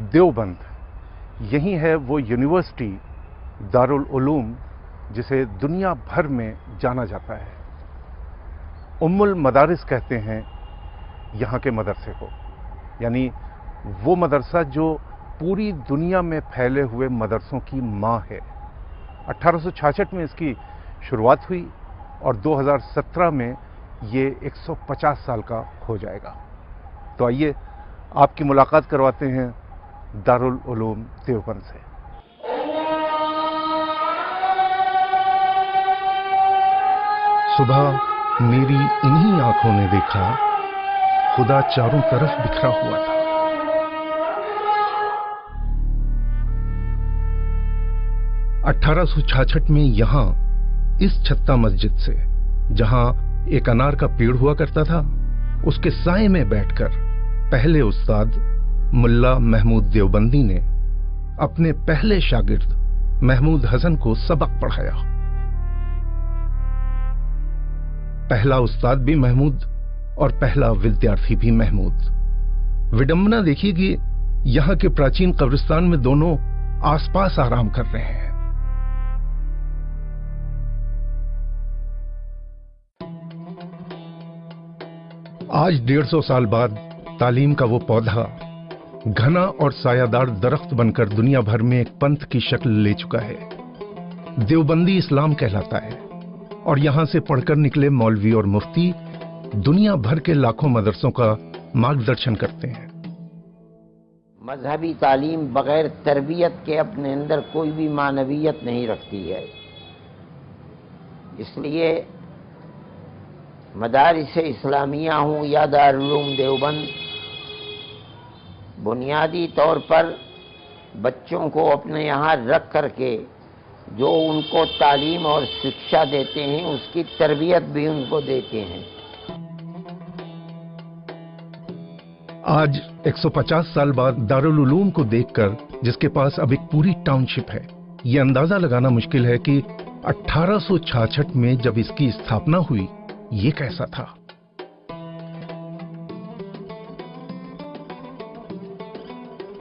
देवबंद, यही है वो यूनिवर्सिटी दारुल उलूम जिसे दुनिया भर में जाना जाता है। उम्मुल मदारिस कहते हैं यहाँ के मदरसे को, यानी वो मदरसा जो पूरी दुनिया में फैले हुए मदरसों की माँ है। 1866 में इसकी शुरुआत हुई और 2017 में ये 150 साल का हो जाएगा। तो आइए आपकी मुलाकात करवाते हैं दारुल उलूम देवबंद से। सुबह मेरी इन्हीं आंखों ने देखा खुदा चारों तरफ बिखरा हुआ था। (1866) में यहां इस छत्ता मस्जिद से, जहां एक अनार का पेड़ हुआ करता था, उसके साए में बैठकर पहले उस्ताद मुल्ला महमूद देवबंदी ने अपने पहले शागिर्द महमूद हसन को सबक पढ़ाया। पहला उस्ताद भी महमूद और पहला विद्यार्थी भी महमूद। विडंबना देखिए कि यहां के प्राचीन कब्रिस्तान में दोनों आसपास आराम कर रहे हैं। आज 150 साल बाद तालीम का वो पौधा घना और सायादार दरख्त बनकर दुनिया भर में एक पंथ की शक्ल ले चुका है। देवबंदी इस्लाम कहलाता है और यहां से पढ़कर निकले मौलवी और मुफ्ती दुनिया भर के लाखों मदरसों का मार्गदर्शन करते हैं। मजहबी तालीम बगैर तरबियत के अपने अंदर कोई भी मानवियत नहीं रखती है। इसलिए मदारिस इस्लामिया हूँ या दारुल उलूम देवबंद, बुनियादी तौर पर बच्चों को अपने यहाँ रख करके जो उनको तालीम और शिक्षा देते हैं उसकी तरबियत भी उनको देते हैं। आज 150 साल बाद दारुल उलूम को देखकर, जिसके पास अब एक पूरी टाउनशिप है, ये अंदाजा लगाना मुश्किल है कि 1866 में जब इसकी स्थापना हुई ये कैसा था।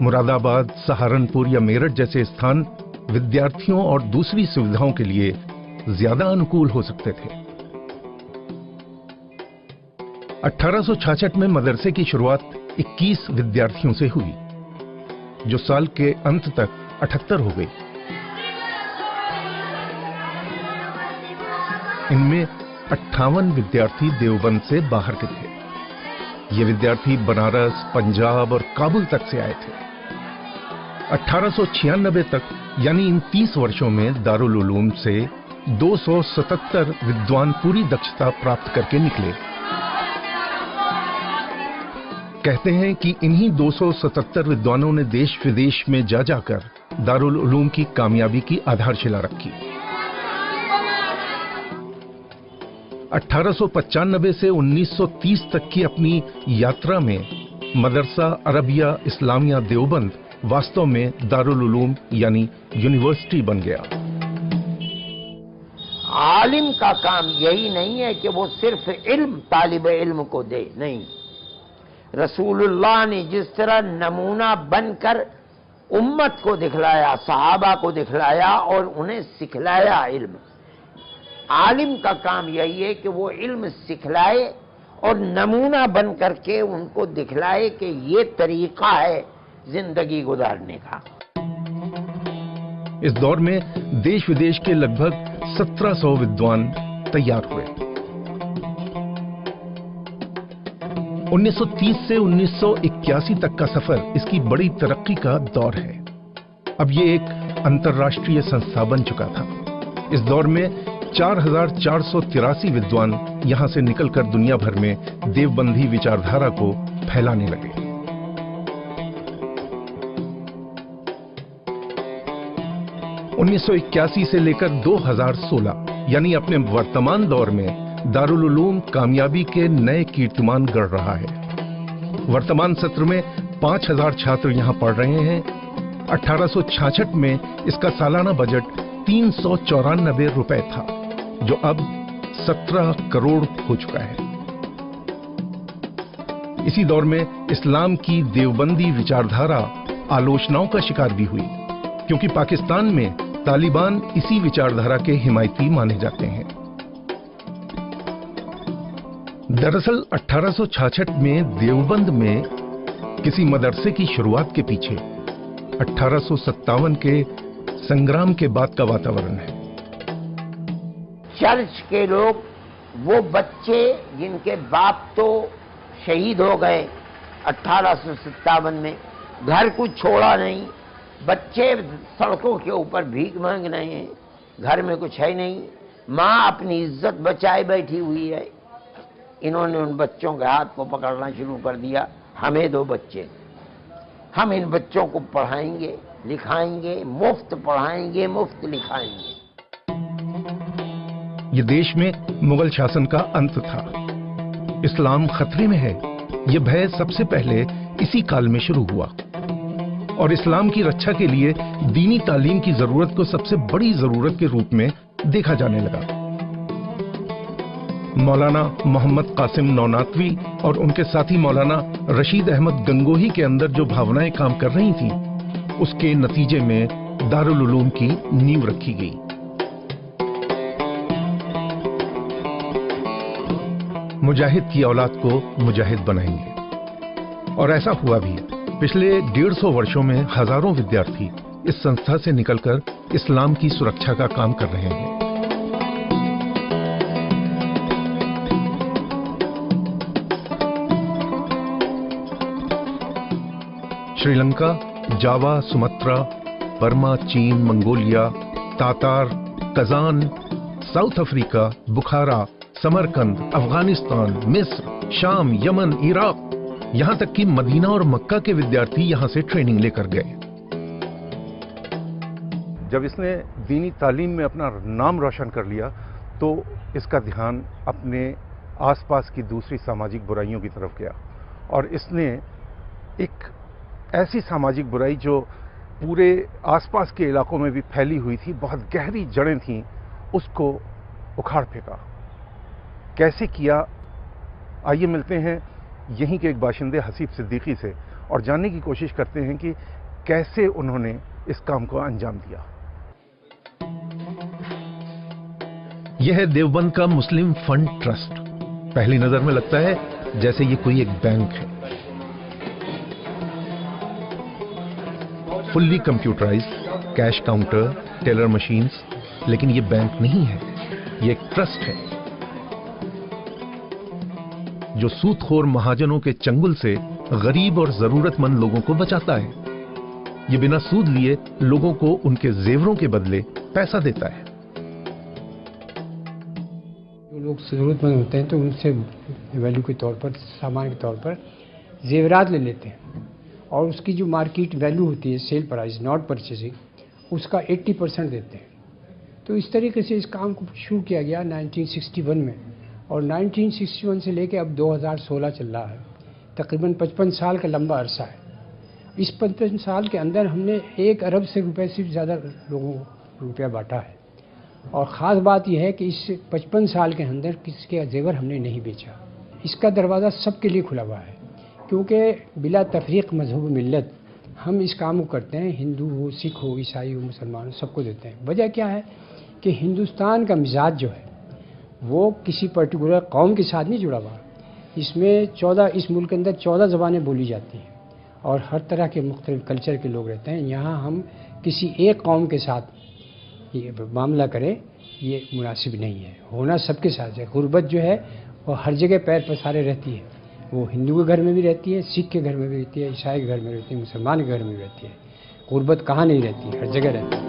मुरादाबाद, सहारनपुर या मेरठ जैसे स्थान विद्यार्थियों और दूसरी सुविधाओं के लिए ज्यादा अनुकूल हो सकते थे। 1866 में मदरसे की शुरुआत 21 विद्यार्थियों से हुई, जो साल के अंत तक 78 हो गई। इनमें 58 विद्यार्थी देवबंद से बाहर के थे। ये विद्यार्थी बनारस, पंजाब और काबुल तक से आए थे। 1896 तक, यानी इन 30 वर्षों में दारुल उलूम से 277 विद्वान पूरी दक्षता प्राप्त करके निकले। कहते हैं कि इन्हीं 277 विद्वानों ने देश विदेश में जा जाकर दारुल उलूम की कामयाबी की आधारशिला रखी। 1895 से 1930 तक की अपनी यात्रा में मदरसा अरबिया इस्लामिया देवबंद वास्तव में दारुल उलूम यानी यूनिवर्सिटी बन गया। आलिम का काम यही नहीं है कि वो सिर्फ इल्म तालिब इल्म को दे, नहीं। रसूलुल्लाह ने जिस तरह नमूना बनकर उम्मत को दिखलाया, सहाबा को दिखलाया और उन्हें सिखलाया इल्म, आलिम का काम यही है कि वो इल्म सिखलाए और नमूना बन करके उनको दिखलाए कि ये तरीका है जिंदगी गुजारने का। इस दौर में देश विदेश के लगभग 1700 विद्वान तैयार हुए। 1930 से 1981 तक का सफर इसकी बड़ी तरक्की का दौर है। अब ये एक अंतर्राष्ट्रीय संस्था बन चुका था। इस दौर में 4483 विद्वान यहां से निकलकर दुनिया भर में देवबंदी विचारधारा को फैलाने लगे। उन्नीस सौ 81 से लेकर 2016, यानी अपने वर्तमान दौर में दारुल उलूम कामयाबी के नए कीर्तिमान गढ़ रहा है। वर्तमान सत्र में 5000 छात्र यहां पढ़ रहे हैं। 1866 में इसका सालाना बजट 394 रुपए था, जो अब 17 करोड़ हो चुका है। इसी दौर में इस्लाम की देवबंदी विचारधारा आलोचनाओं का शिकार भी हुई, क्योंकि पाकिस्तान में तालिबान इसी विचारधारा के हिमायती माने जाते हैं। दरअसल 1866 में देवबंद में किसी मदरसे की शुरुआत के पीछे 1857 के संग्राम के बाद का वातावरण है। चर्च के लोग, वो बच्चे जिनके बाप तो शहीद हो गए 1857 में, घर कुछ छोड़ा नहीं, बच्चे सड़कों के ऊपर भीख मांग रहे हैं, घर में कुछ है नहीं, माँ अपनी इज्जत बचाए बैठी हुई है। इन्होंने उन बच्चों के हाथ को पकड़ना शुरू कर दिया, हमें दो बच्चे, हम इन बच्चों को पढ़ाएंगे लिखाएंगे, मुफ्त पढ़ाएंगे मुफ्त लिखाएंगे। ये देश में मुगल शासन का अंत था, इस्लाम खतरे में है, ये भय सबसे पहले इसी काल में शुरू हुआ और इस्लाम की रक्षा के लिए दीनी तालीम की जरूरत को सबसे बड़ी जरूरत के रूप में देखा जाने लगा। मौलाना मोहम्मद कासिम नौनातवी और उनके साथी मौलाना रशीद अहमद गंगोही के अंदर जो भावनाएं काम कर रही थी, उसके नतीजे में दारुल उलूम की नींव रखी गई। मुजाहिद की औलाद को मुजाहिद बनाएंगे, और ऐसा हुआ भी। पिछले 150 वर्षों में हजारों विद्यार्थी इस संस्था से निकलकर इस्लाम की सुरक्षा का काम कर रहे हैं। श्रीलंका, जावा, सुमात्रा, बर्मा, चीन, Mongolia, Tatar, Kazan, south Africa, Bukhara, Samarkand, Afghanistan, मिस्र, शाम, यमन, इराक, यहां तक कि मदीना और मक्का के विद्यार्थी यहां से ट्रेनिंग लेकर गए। जब इसने दीनी तालीम में अपना नाम रोशन कर लिया, तो इसका ध्यान अपने आसपास की दूसरी सामाजिक बुराइयों की तरफ गया, और इसने एक ऐसी सामाजिक बुराई जो पूरे आसपास के इलाकों में भी फैली हुई थी, बहुत गहरी जड़ें थीं, उसको उखाड़ फेंका। कैसे किया, आइए मिलते हैं यहीं के एक बाशिंदे हसीब सिद्दीकी से और जानने की कोशिश करते हैं कि कैसे उन्होंने इस काम को अंजाम दिया। यह है देवबंद का मुस्लिम फंड ट्रस्ट। पहली नजर में लगता है जैसे ये कोई एक बैंक है। Fully computerised, cash counter, teller machines, लेकिन ये बैंक नहीं है, ये एक ट्रस्ट है जो सूदखोर महाजनों के चंगुल से गरीब और जरूरतमंद लोगों को बचाता है। ये बिना सूद लिए लोगों को उनके जेवरों के बदले पैसा देता है। जो लोग जरूरतमंद होते हैं तो उनसे वैल्यू के तौर पर, सामान के तौर पर जेवरात ले लेते हैं, और उसकी जो मार्केट वैल्यू होती है, सेल प्राइस नॉट परचेजिंग, उसका 80% देते हैं। तो इस तरीके से इस काम को शुरू किया गया 1961 में, और 1961 से लेकर अब 2016 चल रहा है। तकरीबन 55 साल का लंबा अरसा है। इस 55 साल के अंदर हमने 1 अरब से रुपए से ज़्यादा लोगों को रुपया बांटा है, और ख़ास बात यह है कि इस 55 साल के अंदर किसी के जेवर हमने नहीं बेचा। इसका दरवाज़ा सबके लिए खुला हुआ है, क्योंकि बिला तफरीक मजहब मिल्लत हम इस काम को करते हैं। हिंदू हो, सिख हो, ईसाई हो, मुसलमान हो, सबको देते हैं। वजह क्या है कि हिंदुस्तान का मिजाज जो है वो किसी पर्टिकुलर कौम के साथ नहीं जुड़ा हुआ। इसमें 14, इस मुल्क के अंदर 14 ज़बानें बोली जाती हैं, और हर तरह के मुख्तलिफ कल्चर के लोग रहते हैं। यहाँ हम किसी एक कौम के साथ ये मामला करें, ये मुनासिब नहीं है। होना सबके साथ है। गुर्बत जो है वो हर जगह पैर पसारे रहती है। वो हिंदू के घर में भी रहती है, सिख के घर में भी रहती है, ईसाई के घर में रहती है, मुसलमान के घर में भी रहती है। गुर्बत कहाँ नहीं रहती, हर जगह रहती है।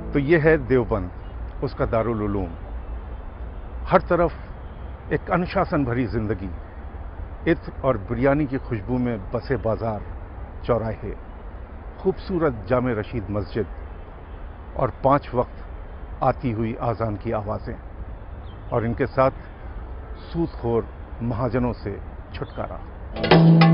तो ये है देवबंद, उसका दारुल उलूम। हर तरफ एक अनुशासन भरी जिंदगी, इत्र और बिरयानी की खुशबू में बसे बाजार, चौराहे, खूबसूरत जामे रशीद मस्जिद, और 5 वक्त आती हुई आज़ान की आवाज़ें, और इनके साथ सूदखोर महाजनों से छुटकारा।